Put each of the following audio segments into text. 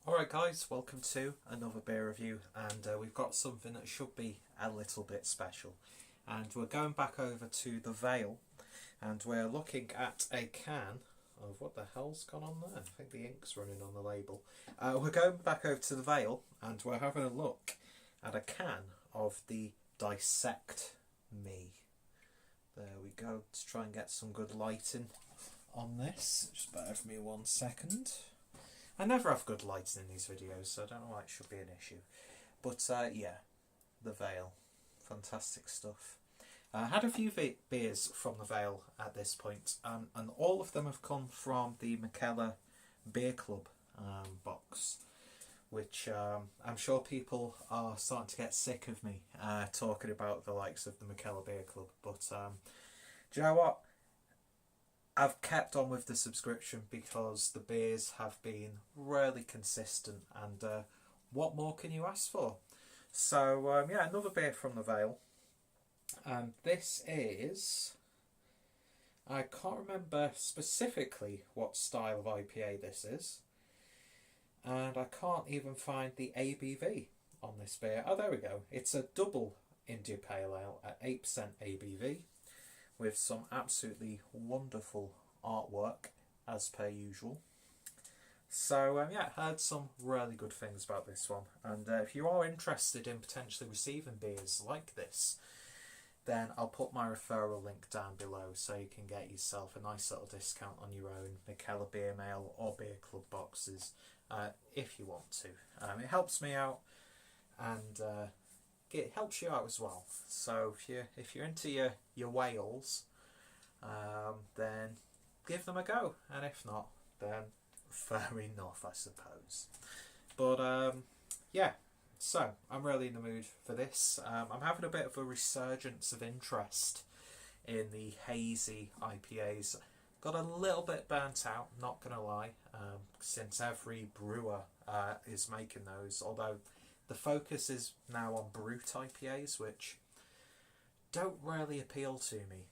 Alright guys, welcome to another beer review, and we've got something that should be a little bit special. And we're going back over to the Vale, and we're looking at a can of what the hell's gone on there? I think the ink's running on the label. We're going back over to the Vale, and we're having a look at a can of the Dissect Me. There we go, let's try and get some good lighting on this. Just bear with me 1 second. I never have good lighting in these videos, so I don't know why it should be an issue. But yeah, the Vale. Fantastic stuff. I had a few beers from the Vale at this point, and all of them have come from the McKellar Beer Club box, which I'm sure people are starting to get sick of me talking about the likes of the McKellar Beer Club. But do you know what? I've kept on with the subscription because the beers have been really consistent, and what more can you ask for? So yeah, another beer from the Vale, and this is, I can't remember specifically what style of IPA this is, and I can't even find the ABV on this beer. Oh, there we go. It's a double India Pale Ale at 8% ABV, with some absolutely wonderful artwork as per usual. So yeah, I heard some really good things about this one, and if you are interested in potentially receiving beers like this, then I'll put my referral link down below so you can get yourself a nice little discount on your own McKellar Beer Mail or Beer Club boxes if you want to. It helps me out, and it helps you out as well. So if you're into your whales, then give them a go, and if not, then fair enough, I suppose. But yeah, so I'm really in the mood for this. I'm having a bit of a resurgence of interest in the hazy IPAs. Got a little bit burnt out, not gonna lie, since every brewer is making those, although the focus is now on brute IPAs, which don't really appeal to me.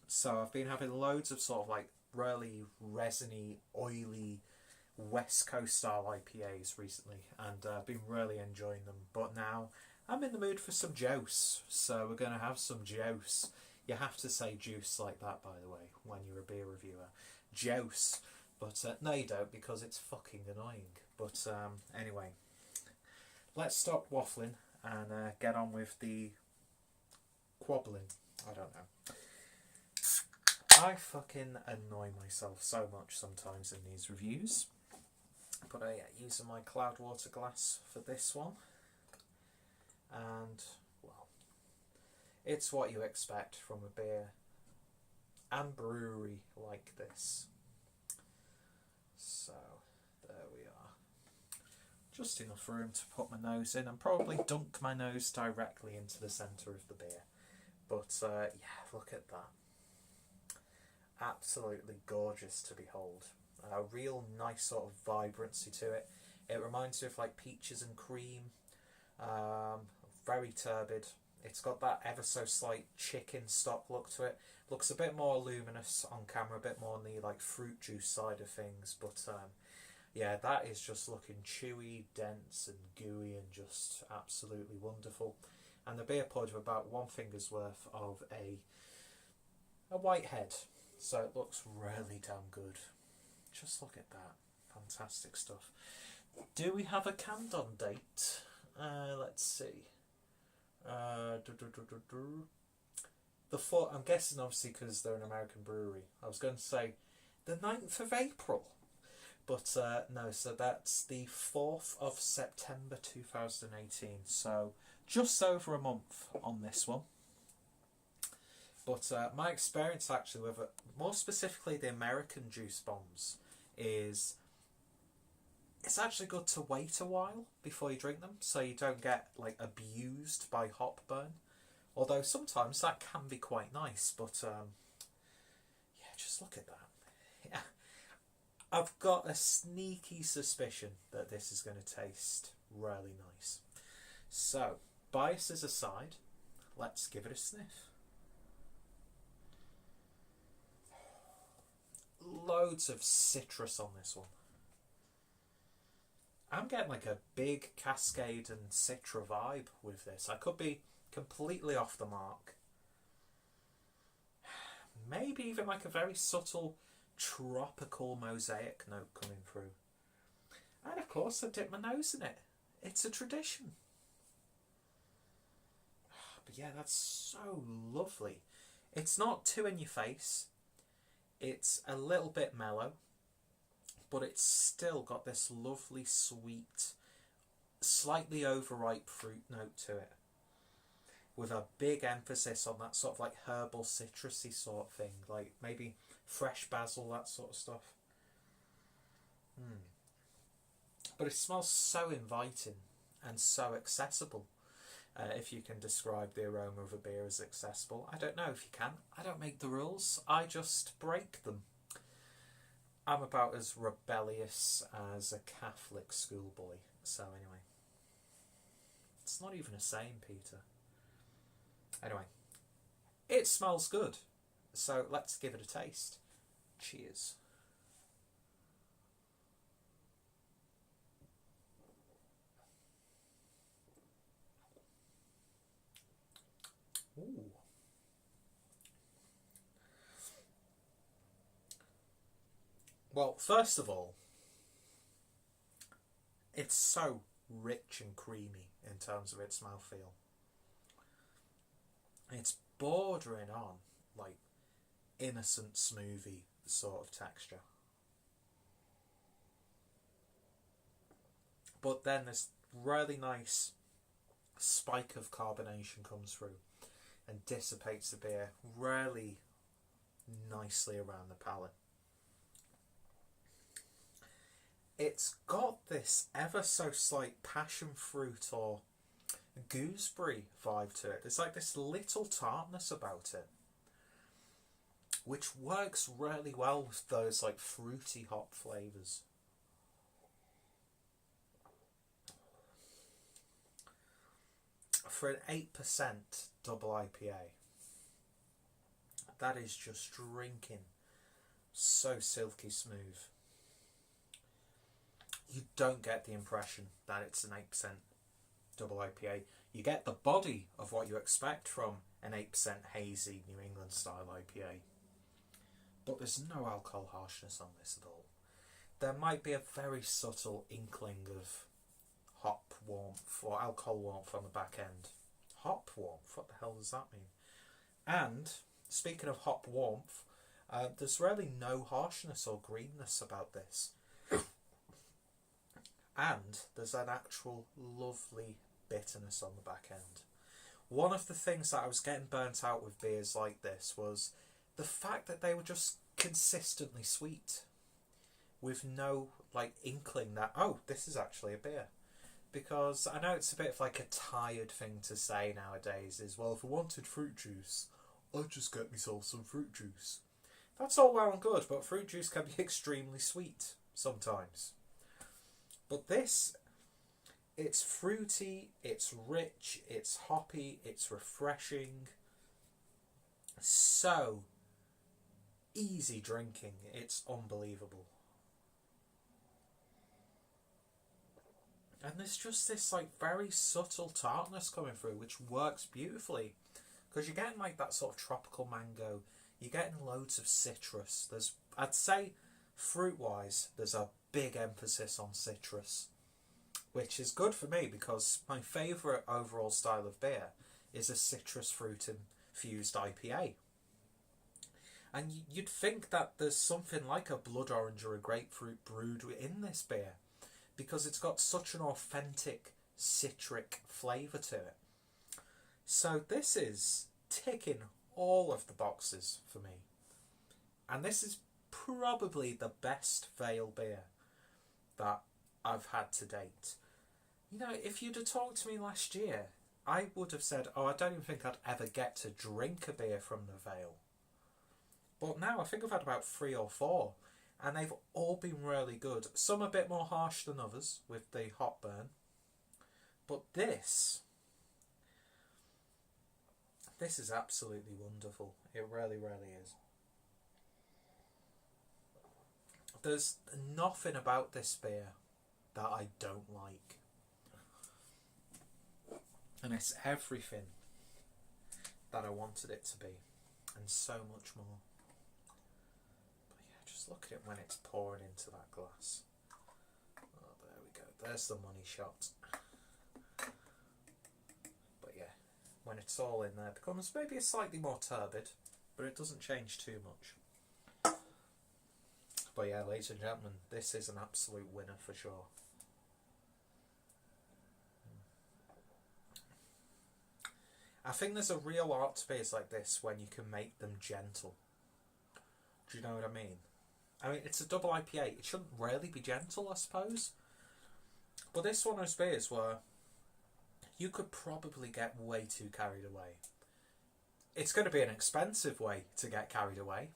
So I've been having loads of sort of like really resiny, oily West Coast style IPAs recently, and I've been really enjoying them. But now I'm in the mood for some juice, so we're going to have some juice. You have to say juice like that, by the way, when you're a beer reviewer. Juice. But no, you don't, because it's fucking annoying. But anyway, let's stop waffling and get on with the quabbling. I don't know. I fucking annoy myself so much sometimes in these reviews. But using my Cloudwater glass for this one. And, well, it's what you expect from a beer and brewery like this. So, there we are. Just enough room to put my nose in and probably dunk my nose directly into the centre of the beer. But yeah, look at that. Absolutely gorgeous to behold. A real nice sort of vibrancy to it. It reminds me of like peaches and cream. Very turbid. It's got that ever so slight chicken stock look to it. Looks a bit more luminous on camera, a bit more on the like fruit juice side of things. But yeah, that is just looking chewy, dense and gooey and just absolutely wonderful. And the beer poured with about 1 finger's worth of a white head. So it looks really damn good. Just look at that. Fantastic stuff. Do we have a canned on date? Let's see. The 4th, I'm guessing obviously because they're an American brewery. I was going to say the 9th of April. But no, so that's the 4th of September 2018. So just over a month on this one. But my experience actually with it, more specifically the American juice bombs, is it's actually good to wait a while before you drink them so you don't get like abused by hop burn. Although sometimes that can be quite nice, but yeah, just look at that. Yeah. I've got a sneaky suspicion that this is going to taste really nice. So, biases aside, let's give it a sniff. Loads of citrus on this one. I'm getting like a big Cascade and Citra vibe with this. I could be completely off the mark. Maybe even like a very subtle tropical mosaic note coming through. And of course I dip my nose in it. It's a tradition. But yeah, that's so lovely. It's not too in your face. It's a little bit mellow, but it's still got this lovely sweet, slightly overripe fruit note to it, with a big emphasis on that sort of like herbal citrusy sort of thing, like maybe fresh basil, that sort of stuff. But it smells so inviting and so accessible. If you can describe the aroma of a beer as accessible. I don't know if you can. I don't make the rules. I just break them. I'm about as rebellious as a Catholic schoolboy. So anyway. It's not even a saying, Peter. Anyway. It smells good. So let's give it a taste. Cheers. Ooh. Well, first of all, it's so rich and creamy in terms of its mouthfeel. It's bordering on like innocent smoothie sort of texture. But then this really nice spike of carbonation comes through and dissipates the beer really nicely around the palate. It's got this ever so slight passion fruit or gooseberry vibe to it. There's like this little tartness about it, which works really well with those like fruity hop flavours. For an 8% double IPA, that is just drinking so silky smooth. You don't get the impression that it's an 8% double IPA. You get the body of what you expect from an 8% hazy New England style IPA. But there's no alcohol harshness on this at all. There might be a very subtle inkling of hop warmth or alcohol warmth on the back end. Hop warmth? What the hell does that mean? And speaking of hop warmth, there's really no harshness or greenness about this. And there's an actual lovely bitterness on the back end. One of the things that I was getting burnt out with beers like this was the fact that they were just consistently sweet, with no like inkling that, oh, this is actually a beer. Because I know it's a bit of like a tired thing to say nowadays is, well, if I wanted fruit juice, I'd just get myself some fruit juice. That's all well and good, but fruit juice can be extremely sweet sometimes. But this, it's fruity, it's rich, it's hoppy, it's refreshing. So easy drinking, it's unbelievable. And there's just this like very subtle tartness coming through, which works beautifully. Because you're getting like that sort of tropical mango, you're getting loads of citrus. There's, I'd say, fruit-wise, there's a big emphasis on citrus, which is good for me because my favourite overall style of beer is a citrus fruit infused IPA. And you'd think that there's something like a blood orange or a grapefruit brewed in this beer, because it's got such an authentic citric flavour to it. So this is ticking all of the boxes for me. And this is probably the best Vale beer that I've had to date. You know, if you'd have talked to me last year, I would have said, oh, I don't even think I'd ever get to drink a beer from the Vale. But now I think I've had about 3 or 4, and they've all been really good. Some a bit more harsh than others with the hop burn. But this is absolutely wonderful. It really, really is. There's nothing about this beer that I don't like. And it's everything that I wanted it to be, and so much more. But yeah, just look at it when it's pouring into that glass. Oh, there we go. There's the money shot. But yeah, when it's all in there, it becomes maybe a slightly more turbid, but it doesn't change too much. But yeah, ladies and gentlemen, this is an absolute winner for sure. I think there's a real art to beers like this when you can make them gentle. Do you know what I mean? I mean, it's a double IPA. It shouldn't really be gentle, I suppose. But this one of those beers where you could probably get way too carried away. It's going to be an expensive way to get carried away,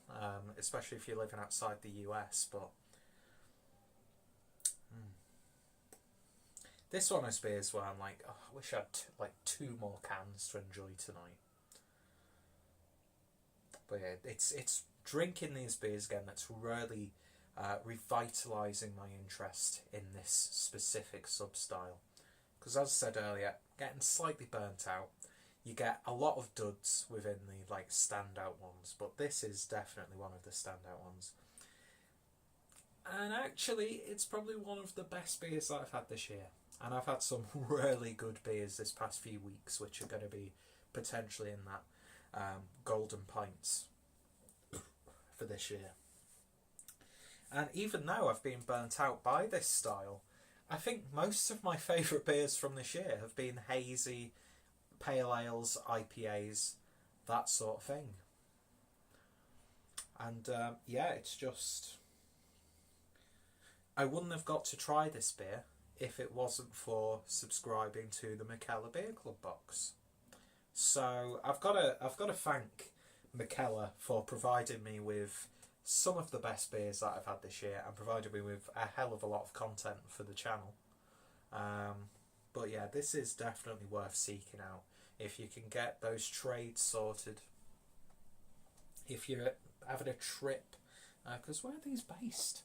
especially if you're living outside the US, but this one is beers where I'm like, oh, I wish I had like 2 more cans to enjoy tonight. But yeah, it's drinking these beers again that's really revitalising my interest in this specific sub-style. Because as I said earlier, getting slightly burnt out. You get a lot of duds within the like standout ones, but this is definitely one of the standout ones. And actually, it's probably one of the best beers that I've had this year. And I've had some really good beers this past few weeks, which are going to be potentially in that golden pints for this year. And even though I've been burnt out by this style, I think most of my favourite beers from this year have been hazy, pale ales, IPAs, that sort of thing. And yeah, it's just... I wouldn't have got to try this beer if it wasn't for subscribing to the McKellar Beer Club box. So I've got to thank McKellar for providing me with some of the best beers that I've had this year and provided me with a hell of a lot of content for the channel. But yeah, this is definitely worth seeking out if you can get those trades sorted. If you're having a trip, because where are these based?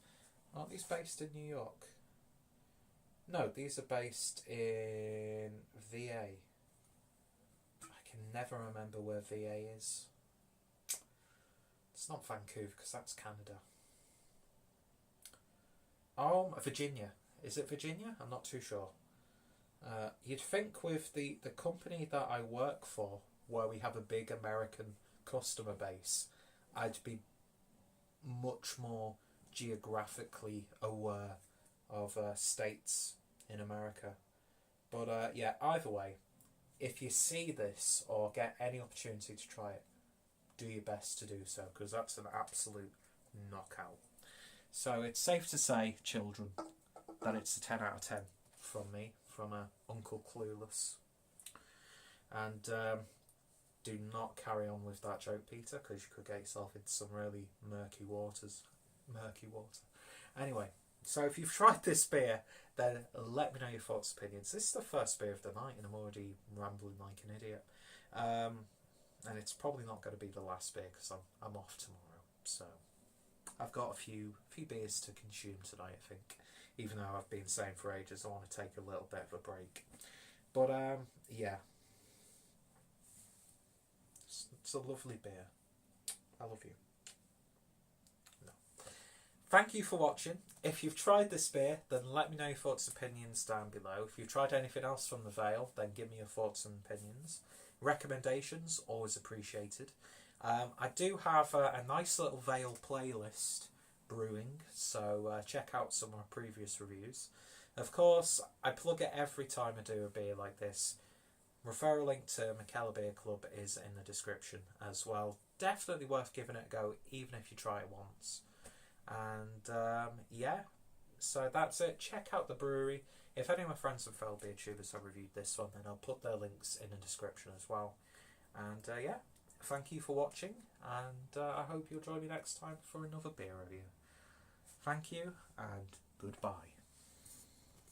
Aren't these based in New York? No, these are based in VA. I can never remember where VA is. It's not Vancouver, because that's Canada. Oh, Virginia. Is it Virginia? I'm not too sure. You'd think with the company that I work for, where we have a big American customer base, I'd be much more geographically aware of states in America. But yeah, either way, if you see this or get any opportunity to try it, do your best to do so, because that's an absolute knockout. So it's safe to say, children, that it's a 10 out of 10 from me, from Uncle Clueless. And do not carry on with that joke, Peter, because you could get yourself into some really murky water. Anyway, so if you've tried this beer, then let me know your thoughts and opinions. This is the first beer of the night, and I'm already rambling like an idiot. And it's probably not going to be the last beer, because I'm off tomorrow. So I've got a few beers to consume tonight, I think. Even though I've been saying for ages I want to take a little bit of a break. But yeah. It's a lovely beer. I love you. No. Thank you for watching. If you've tried this beer, then let me know your thoughts and opinions down below. If you've tried anything else from the Vale, then give me your thoughts and opinions. Recommendations, always appreciated. I do have a nice little Vale playlist brewing, so check out some of my previous reviews. Of course, I plug it every time I do a beer like this. Referral link to McKellar Beer Club is in the description as well. Definitely worth giving it a go, even if you try it once. And yeah, so that's it. Check out the brewery. If any of my friends and fellow beer tubers have reviewed this one, then I'll put their links in the description as well. And yeah, thank you for watching, and I hope you'll join me next time for another beer review. Thank you, and goodbye.